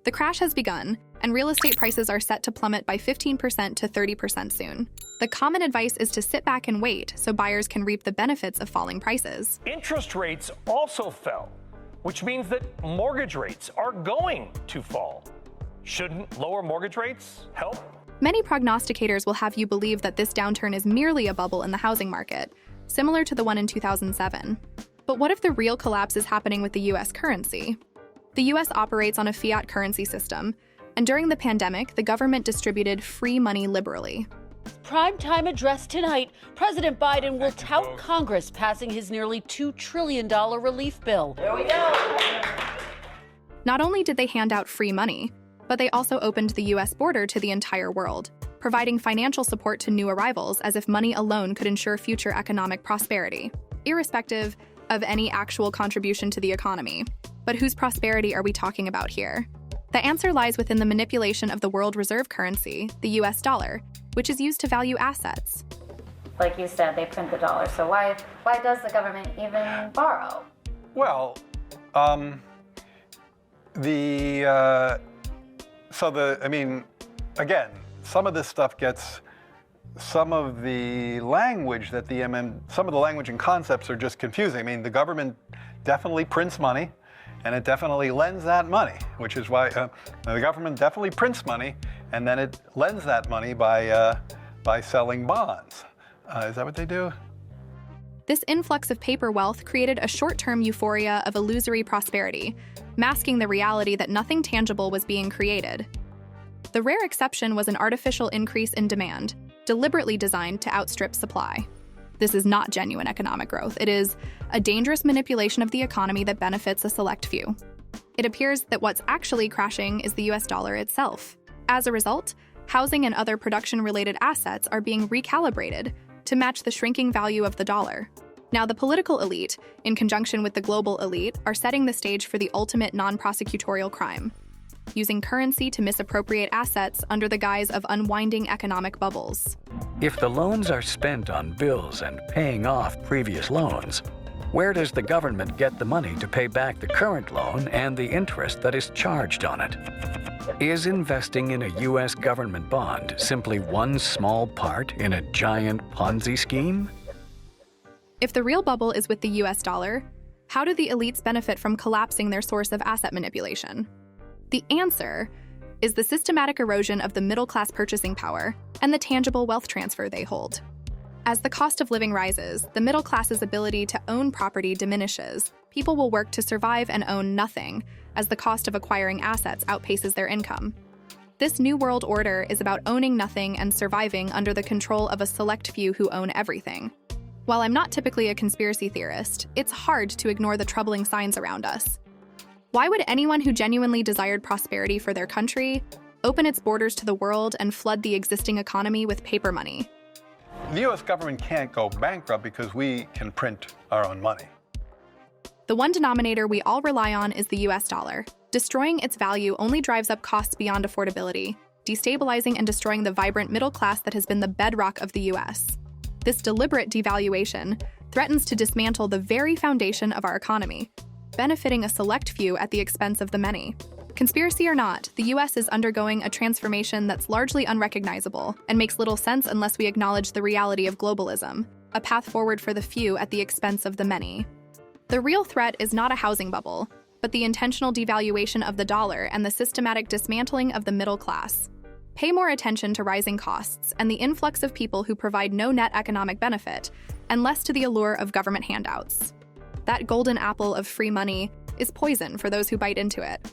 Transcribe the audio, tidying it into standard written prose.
The crash has begun, and real estate prices are set to plummet by 15% to 30% soon. The common advice is to sit back and wait so buyers can reap the benefits of falling prices. Interest rates also fell, which means that mortgage rates are going to fall. Shouldn't lower mortgage rates help? Many prognosticators will have you believe that this downturn is merely a bubble in the housing market, similar to the one in 2007. But what if the real collapse is happening with the U.S. currency? The U.S. operates on a fiat currency system, and during the pandemic, the government distributed free money liberally. Primetime address tonight, President Biden will tout Congress passing his nearly $2 trillion relief bill. There we go. Not only did they hand out free money, but they also opened the U.S. border to the entire world, providing financial support to new arrivals as if money alone could ensure future economic prosperity, irrespective of any actual contribution to the economy. But whose prosperity are we talking about here? The answer lies within the manipulation of the world reserve currency, the U.S. dollar, which is used to value assets. Like you said, they print the dollar. So why does the government even borrow? Well, again, some of this stuff gets, some of the language that some of the language and concepts are just confusing. I mean, the government definitely prints money, and it definitely lends that money, which is why the government definitely prints money, and then it lends that money by selling bonds. Is that what they do? This influx of paper wealth created a short-term euphoria of illusory prosperity, masking the reality that nothing tangible was being created. The rare exception was an artificial increase in demand, deliberately designed to outstrip supply. This is not genuine economic growth. It is a dangerous manipulation of the economy that benefits a select few. It appears that what's actually crashing is the US dollar itself. As a result, housing and other production-related assets are being recalibrated to match the shrinking value of the dollar. Now, the political elite, in conjunction with the global elite, are setting the stage for the ultimate non-prosecutorial crime, using currency to misappropriate assets under the guise of unwinding economic bubbles. If the loans are spent on bills and paying off previous loans, where does the government get the money to pay back the current loan and the interest that is charged on it? Is investing in a U.S. government bond simply one small part in a giant Ponzi scheme? If the real bubble is with the US dollar, how do the elites benefit from collapsing their source of asset manipulation? The answer is the systematic erosion of the middle-class purchasing power and the tangible wealth transfer they hold. As the cost of living rises, the middle class's ability to own property diminishes. People will work to survive and own nothing, as the cost of acquiring assets outpaces their income. This new world order is about owning nothing and surviving under the control of a select few who own everything. While I'm not typically a conspiracy theorist, it's hard to ignore the troubling signs around us. Why would anyone who genuinely desired prosperity for their country open its borders to the world and flood the existing economy with paper money? The U.S. government can't go bankrupt because we can print our own money. The one denominator we all rely on is the US dollar. Destroying its value only drives up costs beyond affordability, destabilizing and destroying the vibrant middle class that has been the bedrock of the US. This deliberate devaluation threatens to dismantle the very foundation of our economy, benefiting a select few at the expense of the many. Conspiracy or not, the US is undergoing a transformation that's largely unrecognizable and makes little sense unless we acknowledge the reality of globalism, a path forward for the few at the expense of the many. The real threat is not a housing bubble, but the intentional devaluation of the dollar and the systematic dismantling of the middle class. Pay more attention to rising costs and the influx of people who provide no net economic benefit, and less to the allure of government handouts. That golden apple of free money is poison for those who bite into it.